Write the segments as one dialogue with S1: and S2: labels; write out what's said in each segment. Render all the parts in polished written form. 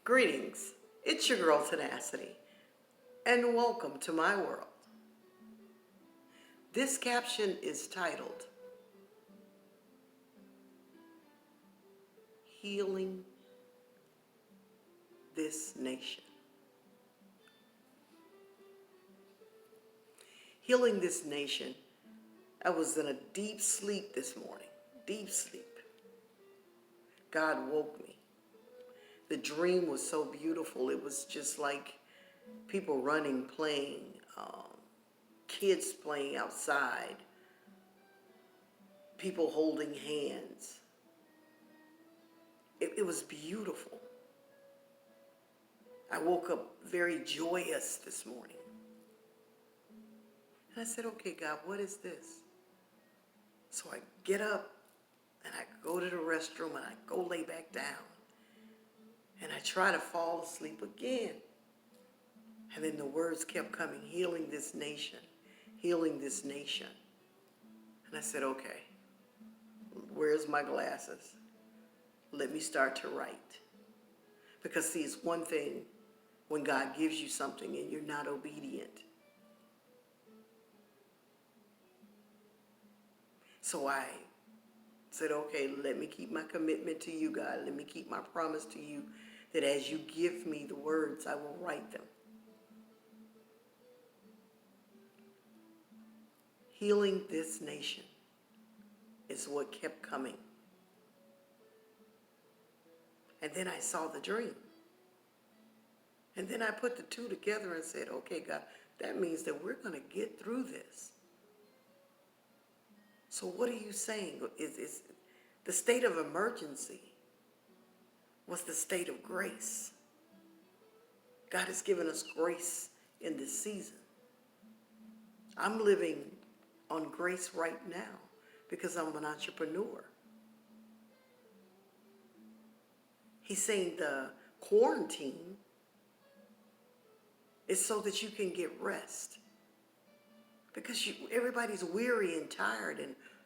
S1: Greetings, it's your girl Tenacity, and welcome to my world. This caption is titled, Healing This Nation. Healing this nation. I was in a deep sleep this morning, deep sleep. God woke me. The dream was so beautiful. It was just like people running, playing, kids playing outside, people holding hands. It was beautiful. I woke up very joyous this morning. And I said, okay, God, what is this? So I get up and I go to the restroom and I go lay back down. And I try to fall asleep again. And then the words kept coming, healing this nation, healing this nation. And I said, okay, where's my glasses? Let me start to write. Because see, it's one thing when God gives you something and you're not obedient. So I said, okay, let me keep my commitment to you, God. Let me keep my promise to you that as you give me the words, I will write them. Healing this nation is what kept coming. And then I saw the dream. And then I put the two together and said, okay, God, that means that we're going to get through this. So what are you saying? Is the state of emergency was the state of grace. God has given us grace in this season. I'm living on grace right now because I'm an entrepreneur. He's saying the quarantine is so that you can get rest. Because everybody's weary and tired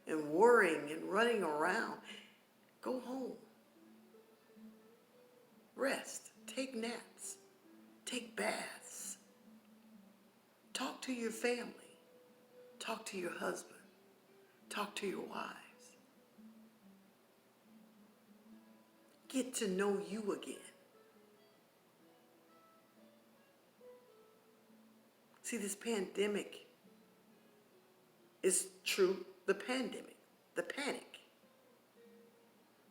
S1: and worrying and running around. Go home. Rest. Take naps. Take baths. Talk to your family. Talk to your husband. Talk to your wives. Get to know you again. See, this pandemic is true, the pandemic, the panic.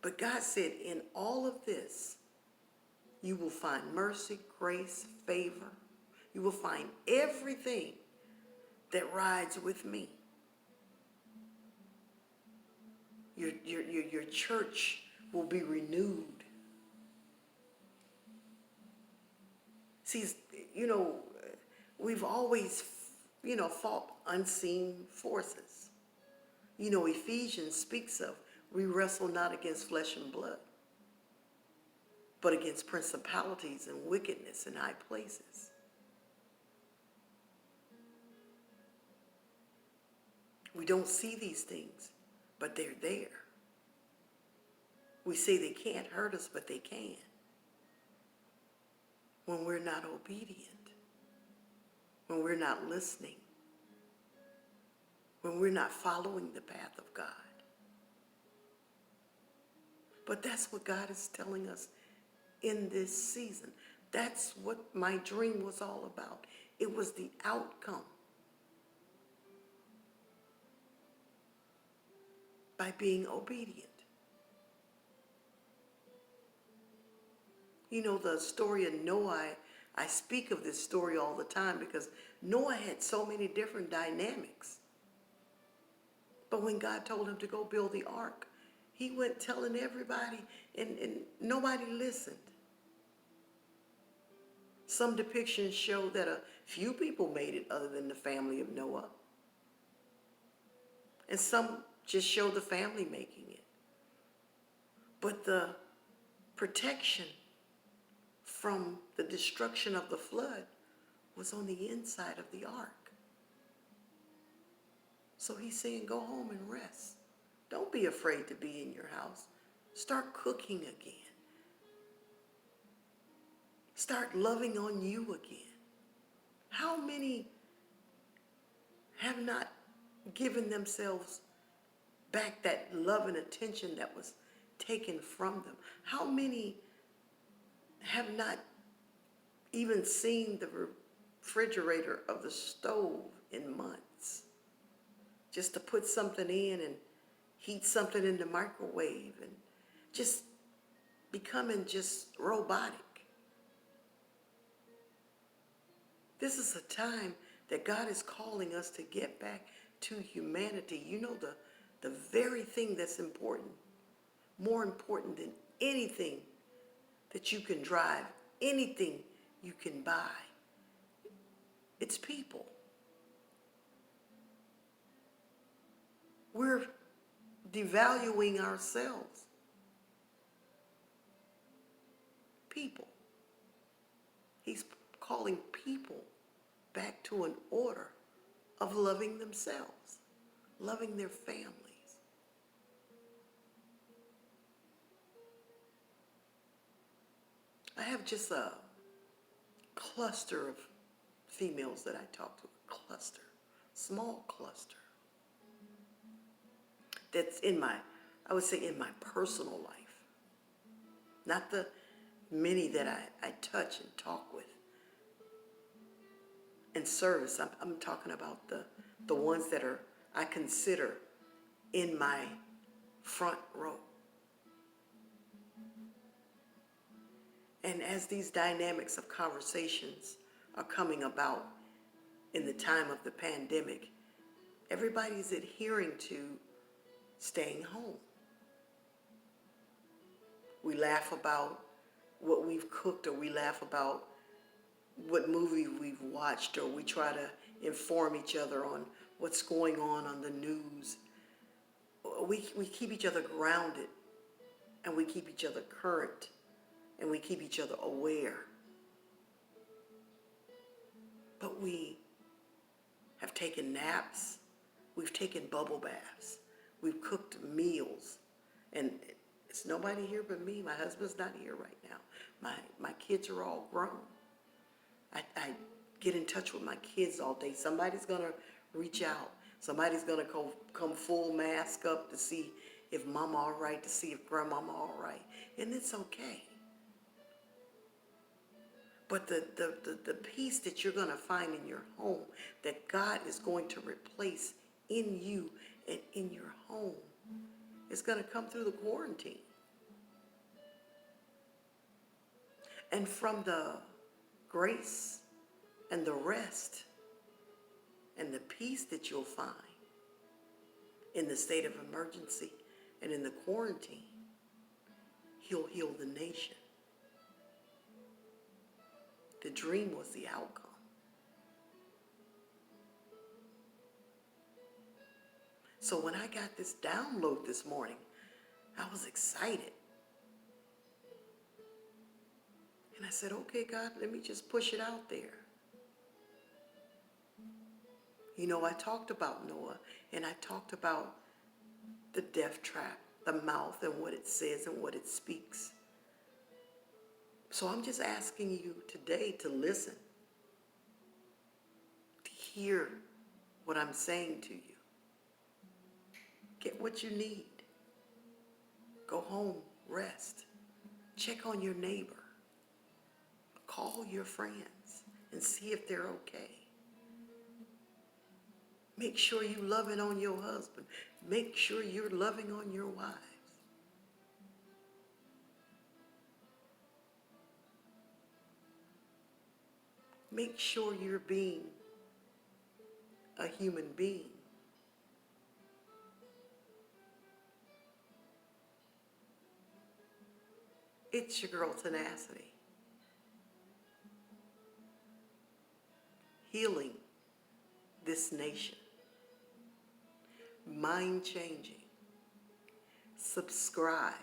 S1: But God said, in all of this, you will find mercy, grace, favor. You will find everything that rides with me. Your church will be renewed. See, we've always, fought unseen forces. Ephesians speaks of, we wrestle not against flesh and blood, but against principalities and wickedness in high places. We don't see these things, but they're there. We say they can't hurt us, but they can. When we're not obedient, when we're not listening, when we're not following the path of God. But that's what God is telling us in this season. That's what my dream was all about. It was the outcome. By being obedient. The story of Noah, I speak of this story all the time because Noah had so many different dynamics. But when God told him to go build the ark, he went telling everybody and nobody listened. Some depictions show that a few people made it other than the family of Noah. And some just show the family making it. But the protection from the destruction of the flood was on the inside of the ark. So he's saying, go home and rest. Don't be afraid to be in your house. Start cooking again. Start loving on you again. How many have not given themselves back that love and attention that was taken from them? How many have not even seen the refrigerator of the stove in months? Just to put something in and heat something in the microwave and just becoming just robotic. This is a time that God is calling us to get back to humanity. You know, the very thing that's important, more important than anything that you can drive, anything you can buy, it's people. We're devaluing ourselves. People. He's calling people back to an order of loving themselves, loving their families. I have just a cluster of females that I talk to, a cluster, small cluster. That's in my, I would say in my personal life. Not the many that I touch and talk with. In service, I'm talking about the ones that are, I consider in my front row. And as these dynamics of conversations are coming about in the time of the pandemic, everybody's adhering to staying home. We laugh about what we've cooked, or we laugh about what movie we've watched, or we try to inform each other on what's going on the news. We keep each other grounded, and we keep each other current, and we keep each other aware. But we have taken naps, we've taken bubble baths, we've cooked meals, and it's nobody here but me. My husband's not here right now. My kids are all grown. I get in touch with my kids all day. Somebody's gonna reach out. Somebody's gonna come full mask up to see if mama all right, to see if grandmama all right. And it's okay. But the peace that you're gonna find in your home, that God is going to replace in you and in your home, is gonna come through the quarantine. And from the grace and the rest and the peace that you'll find in the state of emergency and in the quarantine, He'll heal the nation. The dream was the outcome. So when I got this download this morning, I was excited. And I said, okay, God, let me just push it out there. You know, I talked about Noah, and I talked about the death trap, the mouth and what it says and what it speaks. So I'm just asking you today to listen, to hear what I'm saying to you. Get what you need. Go home, rest. Check on your neighbor. Call your friends and see if they're okay. Make sure you're loving on your husband. Make sure you're loving on your wives. Make sure you're being a human being. It's your girl, Tenacity. Healing this nation. Mind changing. Subscribe.